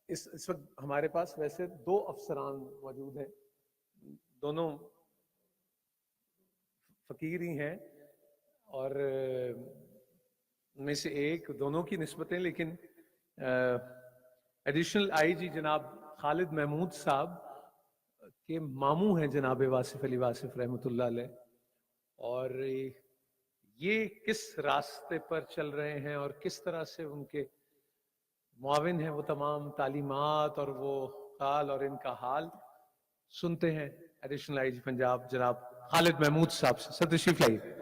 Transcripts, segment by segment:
اس وقت ہمارے پاس ویسے دو افسران موجود ہیں، دونوں فقیر ہی ہیں، اور میں سے ایک دونوں کی نسبتیں، لیکن ایڈیشنل آئی جی جناب خالد محمود صاحب کے ماموں ہیں جناب واصف علی واصف رحمۃ اللہ علیہ، اور یہ کس راستے پر چل رہے ہیں اور کس طرح سے ان کے معاون ہیں وہ تمام تعلیمات اور وہ قال اور ان کا حال سنتے ہیں ایڈیشنل آئی جی پنجاب جناب خالد محمود صاحب سے۔ سر تشریف لائیے۔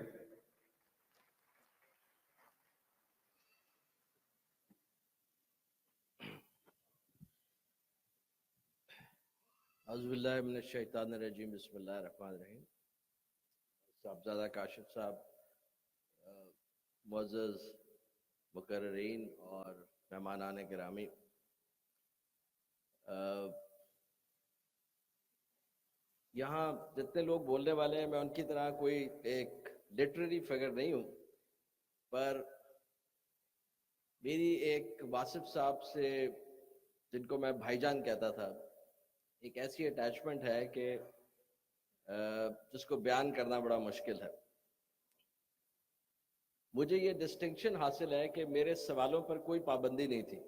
اعوذ باللہ من الشیطان الرجیم، بسم اللہ الرحمن الرحیم۔ صاحبزادہ کاشف صاحب، معزز مقررین اور مہمانان گرامی، یہاں جتنے لوگ بولنے والے ہیں میں ان کی طرح کوئی ایک لٹریری فگر نہیں ہوں، پر میری ایک واصف صاحب سے، جن کو میں بھائی جان کہتا تھا، ایک ایسی اٹیچمنٹ ہے کہ جس کو بیان کرنا بڑا مشکل ہے۔ مجھے یہ ڈسٹنکشن حاصل ہے کہ میرے سوالوں پر کوئی پابندی نہیں تھی،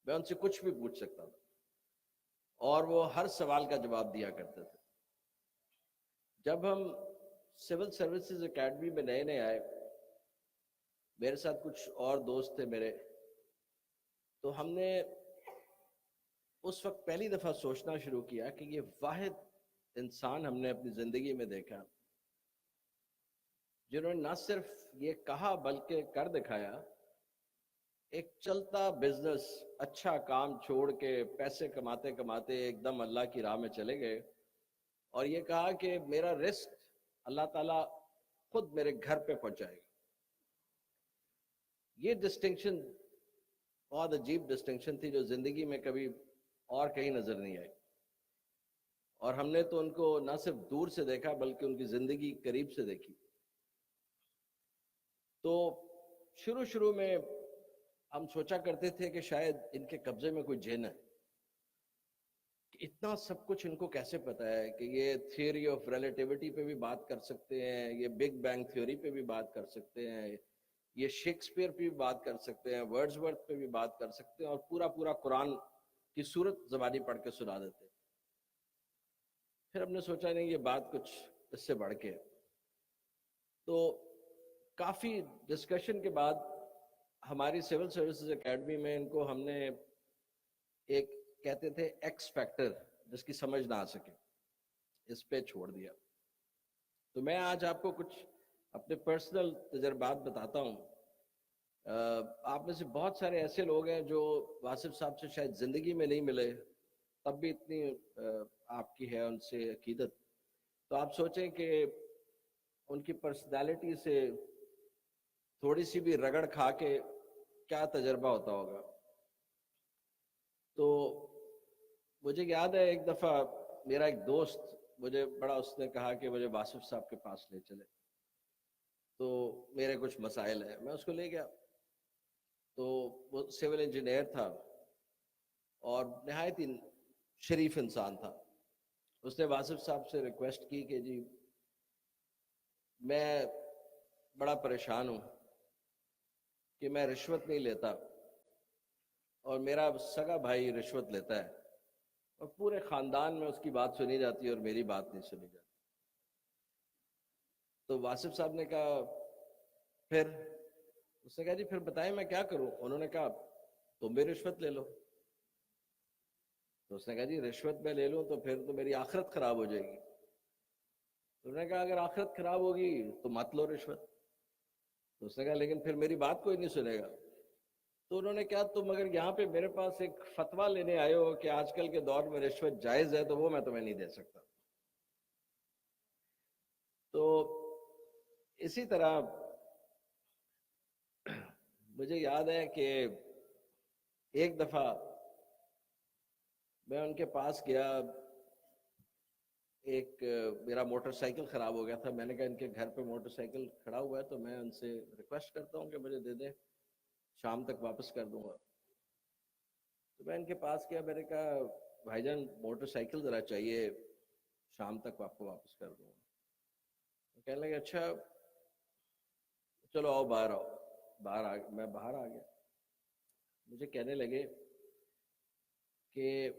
میں ان سے کچھ بھی پوچھ سکتا تھا اور وہ ہر سوال کا جواب دیا کرتے تھے۔ جب ہم سول سروسز اکیڈمی میں نئے نئے آئے، میرے ساتھ کچھ اور دوست تھے میرے، تو ہم نے اس وقت پہلی دفعہ سوچنا شروع کیا کہ یہ واحد انسان ہم نے اپنی زندگی میں دیکھا جنہوں نے نہ صرف یہ کہا بلکہ کر دکھایا، ایک چلتا بزنس، اچھا کام چھوڑ کے پیسے کماتے کماتے ایک دم اللہ کی راہ میں چلے گئے اور یہ کہا کہ میرا رزق اللہ تعالیٰ خود میرے گھر پہ پہنچائے گا۔ یہ ڈسٹنکشن بہت عجیب ڈسٹنکشن تھی جو زندگی میں کبھی اور کہیں نظر نہیں آئی، اور ہم نے تو ان کو نہ صرف دور سے دیکھا بلکہ ان کی زندگی قریب سے دیکھی۔ تو شروع میں ہم سوچا کرتے تھے کہ شاید ان کے قبضے میں کوئی جن ہے، کہ اتنا سب کچھ ان کو کیسے پتہ ہے کہ یہ تھیوری آف ریلیٹیوٹی پہ بھی بات کر سکتے ہیں، یہ بگ بینگ تھیوری پہ بھی بات کر سکتے ہیں، یہ شیکسپیئر پہ بھی بات کر سکتے ہیں، ورڈزورتھ پہ بھی بات کر سکتے ہیں، اور پورا قرآن کی صورت زبانی پڑھ کے سنا دیتے ہیں۔ پھر ہم نے سوچا نہیں، یہ بات کچھ اس سے بڑھ کے ہے۔ تو کافی ڈسکشن کے بعد ہماری سول سروسز اکیڈمی میں ان کو ہم نے ایک کہتے تھے ایکس فیکٹر، جس کی سمجھ نہ آ سکے، اس پہ چھوڑ دیا۔ تو میں آج آپ کو کچھ اپنے پرسنل تجربات بتاتا ہوں۔ آپ میں سے بہت سارے ایسے لوگ ہیں جو واصف صاحب سے شاید زندگی میں نہیں ملے، تب بھی اتنی آپ کی ہے ان سے عقیدت، تو آپ سوچیں کہ ان کی پرسنالٹی سے تھوڑی سی بھی رگڑ کھا کے کیا تجربہ ہوتا ہوگا۔ تو مجھے یاد ہے ایک دفعہ میرا ایک دوست مجھے بڑا، اس نے کہا کہ مجھے واصف صاحب کے پاس لے چلے، تو میرے کچھ مسائل ہیں، میں اس کو لے گیا۔ تو وہ سول انجینئر تھا اور نہایت ہی شریف انسان تھا۔ اس نے واصف صاحب سے ریکویسٹ کی کہ جی میں بڑا پریشان ہوں کہ میں رشوت نہیں لیتا اور میرا سگا بھائی رشوت لیتا ہے، اور پورے خاندان میں اس کی بات سنی جاتی ہے اور میری بات نہیں سنی جاتی۔ تو واصف صاحب نے کہا پھر، اس نے کہا جی پھر بتائیں میں کیا کروں؟ انہوں نے کہا تم بھی رشوت لے لو۔ تو اس نے کہا جی رشوت میں لے لوں تو پھر تو میری آخرت خراب ہو جائے گی۔ تو انہوں نے کہا اگر آخرت خراب ہوگی تو مت لو رشوت۔ تو اس نے کہا لیکن پھر میری بات کوئی نہیں سنے گا۔ تو انہوں نے کہا تم اگر یہاں پہ میرے پاس ایک فتویٰ لینے آئے ہو کہ آج کل کے دور میں رشوت جائز ہے، تو وہ میں تمہیں نہیں دے سکتا۔ تو اسی طرح مجھے یاد ہے کہ ایک دفعہ میں ان کے پاس گیا، ایک میرا موٹر سائیکل خراب ہو گیا تھا، میں نے کہا ان کے گھر پہ موٹر سائیکل کھڑا ہوا ہے تو میں ان سے ریکویسٹ کرتا ہوں کہ مجھے دے دیں، شام تک واپس کر دوں گا۔ تو میں ان کے پاس گیا, میں نے کہا بھائی جان موٹر سائیکل ذرا چاہیے, شام تک آپ کو واپس کر دوں. کہنے لگے اچھا چلو آؤ باہر آؤ. میں باہر آ گیا. مجھے کہنے لگے کہ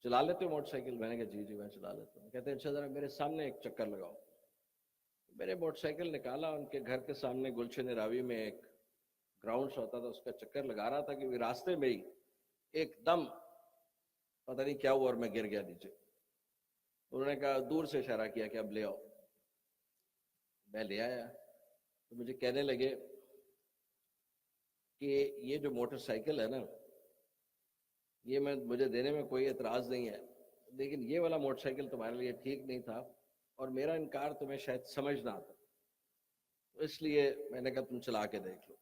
چلا لیتے ہو موٹر سائیکل؟ میں نے کہا جی میں چلا لیتا ہوں. کہتے ہیں اچھا ذرا میرے سامنے ایک چکر لگاؤ. میرے موٹر سائیکل نکالا, ان کے گھر کے سامنے گلشن راوی میں ایک گراؤنڈ سا ہوتا تھا, اس کا چکر لگا رہا تھا کہ راستے میں ہی ایک دم پتہ نہیں کیا ہوا اور میں گر گیا نیچے. انہوں نے کہا دور سے اشارہ کیا کہ اب لے آؤ. میں لے آیا. تو مجھے کہنے لگے کہ یہ جو موٹر سائیکل ہے نا, یہ مجھے دینے میں کوئی اعتراض نہیں ہے, لیکن یہ والا موٹر سائیکل تمہارے لیے ٹھیک نہیں تھا اور میرا انکار تمہیں شاید سمجھ نہ آتا, اس لیے میں نے کہا تم چلا کے دیکھ لو.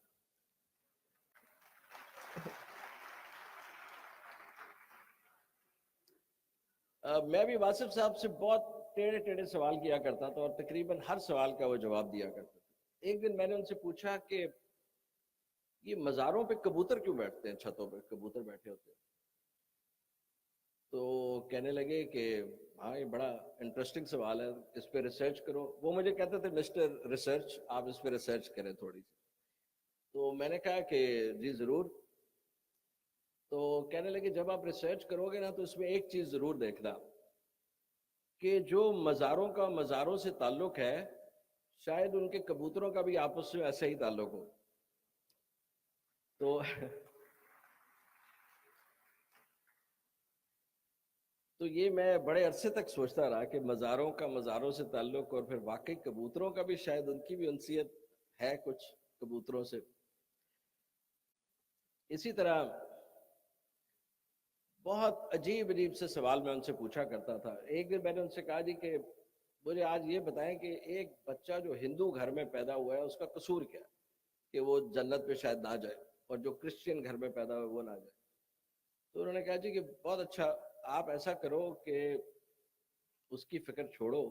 میں بھی واصف صاحب سے بہت ٹیڑھے سوال کیا کرتا تھا اور تقریباً ہر سوال کا وہ جواب دیا کرتا تھا. ایک دن میں نے ان سے پوچھا کہ یہ مزاروں پہ کبوتر کیوں بیٹھتے ہیں, چھتوں پہ کبوتر بیٹھے ہوتے ہیں؟ تو کہنے لگے کہ ہاں یہ بڑا انٹرسٹنگ سوال ہے, اس پہ ریسرچ کرو. وہ مجھے کہتے تھے مسٹر ریسرچ, آپ اس پہ ریسرچ کریں تھوڑی سی. تو میں نے کہا کہ جی ضرور. تو کہنے لگے جب آپ ریسرچ کرو گے نا تو اس میں ایک چیز ضرور دیکھنا کہ جو مزاروں کا مزاروں سے تعلق ہے شاید ان کے کبوتروں کا بھی آپس میں ایسا ہی تعلق ہو. تو یہ میں بڑے عرصے تک سوچتا رہا کہ مزاروں کا مزاروں سے تعلق, اور پھر واقعی کبوتروں کا بھی شاید ان کی بھی انسیت ہے کچھ کبوتروں سے. اسی طرح بہت عجیب سے سوال میں ان سے پوچھا کرتا تھا. ایک دن میں نے ان سے کہا جی کہ مجھے آج یہ بتائیں کہ ایک بچہ جو ہندو گھر میں پیدا ہوا ہے اس کا قصور کیا ہے کہ وہ جنت پہ شاید نہ جائے, اور جو کرسچین گھر میں پیدا ہوا وہ نہ جائے. تو انہوں نے کہا جی کہ بہت اچھا, آپ ایسا کرو کہ اس کی فکر چھوڑو,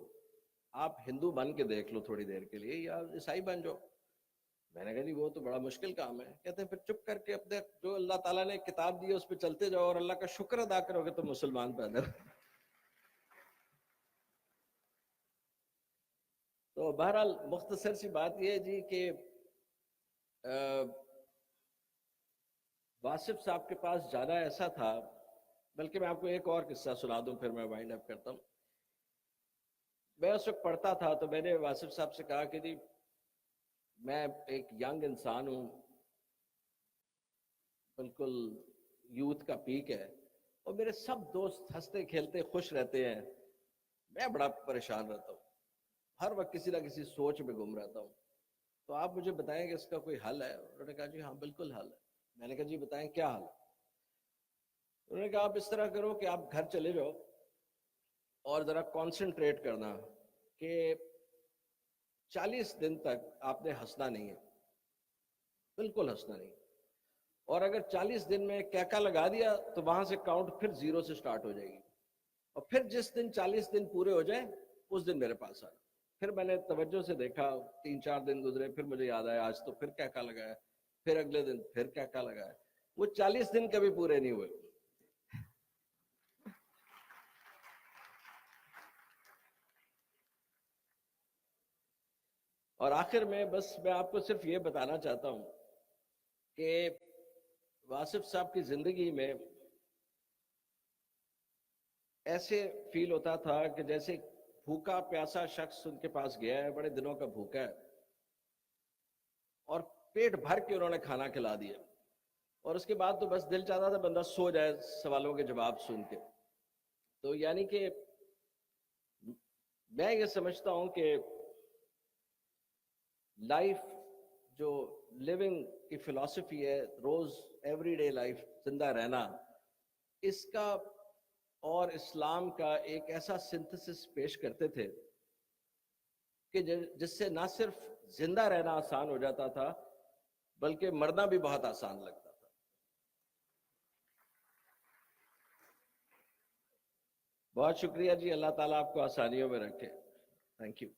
آپ ہندو بن کے دیکھ لو تھوڑی دیر کے لیے, یا عیسائی بن جاؤ. میں نے کہا جی وہ تو بڑا مشکل کام ہے. کہتے ہیں پھر چپ کر کے اپنے جو اللہ تعالیٰ نے کتاب دی ہے اس پہ چلتے جاؤ اور اللہ کا شکر ادا کرو کہ تم مسلمان پیدا ہو. تو بہرحال مختصر سی بات یہ ہے جی کہ واصف صاحب کے پاس جانا ایسا تھا, بلکہ میں آپ کو ایک اور قصہ سنا دوں پھر میں وائنڈ اپ کرتا ہوں. میں اس وقت پڑھتا تھا تو میں نے واصف صاحب سے کہا کہ جی میں ایک ینگ انسان ہوں, بالکل یوتھ کا پیک ہے, اور میرے سب دوست ہنستے کھیلتے خوش رہتے ہیں, میں بڑا پریشان رہتا ہوں, ہر وقت کسی نہ کسی سوچ میں گم رہتا ہوں. تو آپ مجھے بتائیں کہ اس کا کوئی حل ہے؟ انہوں نے کہا جی ہاں بالکل حل ہے. میں نے کہا جی بتائیں کیا حل ہے؟ انہوں نے کہا آپ اس طرح کرو کہ آپ گھر چلے جاؤ اور ذرا کانسنٹریٹ کرنا کہ 40 دن تک آپ نے ہنسنا نہیں ہے, بالکل ہنسنا نہیں. اور اگر 40 دن میں کیکا لگا دیا تو وہاں سے کاؤنٹ پھر 0 سے سٹارٹ ہو جائے گی, اور پھر جس دن 40 دن پورے ہو جائیں اس دن میرے پاس آنا. پھر میں نے توجہ سے دیکھا, 3-4 دن گزرے, پھر مجھے یاد آیا آج تو پھر کیکا لگایا, پھر اگلے دن پھر کیکا لگایا. وہ 40 دن کبھی پورے نہیں ہوئے. اور آخر میں بس میں آپ کو صرف یہ بتانا چاہتا ہوں کہ واصف صاحب کی زندگی میں ایسے فیل ہوتا تھا کہ جیسے بھوکا پیاسا شخص ان کے پاس گیا ہے, بڑے دنوں کا بھوکا ہے, اور پیٹ بھر کے انہوں نے کھانا کھلا دیا, اور اس کے بعد تو بس دل چاہتا تھا بندہ سو جائے سوالوں کے جواب سن کے. تو یعنی کہ میں یہ سمجھتا ہوں کہ لائف جو لیونگ کی فلسفی ہے, روز ایوری ڈے لائف, زندہ رہنا, اس کا اور اسلام کا ایک ایسا سنتھسس پیش کرتے تھے کہ جس سے نہ صرف زندہ رہنا آسان ہو جاتا تھا بلکہ مرنا بھی بہت آسان لگتا تھا. بہت شکریہ جی, اللہ تعالیٰ آپ کو آسانیوں میں رکھے. Thank you.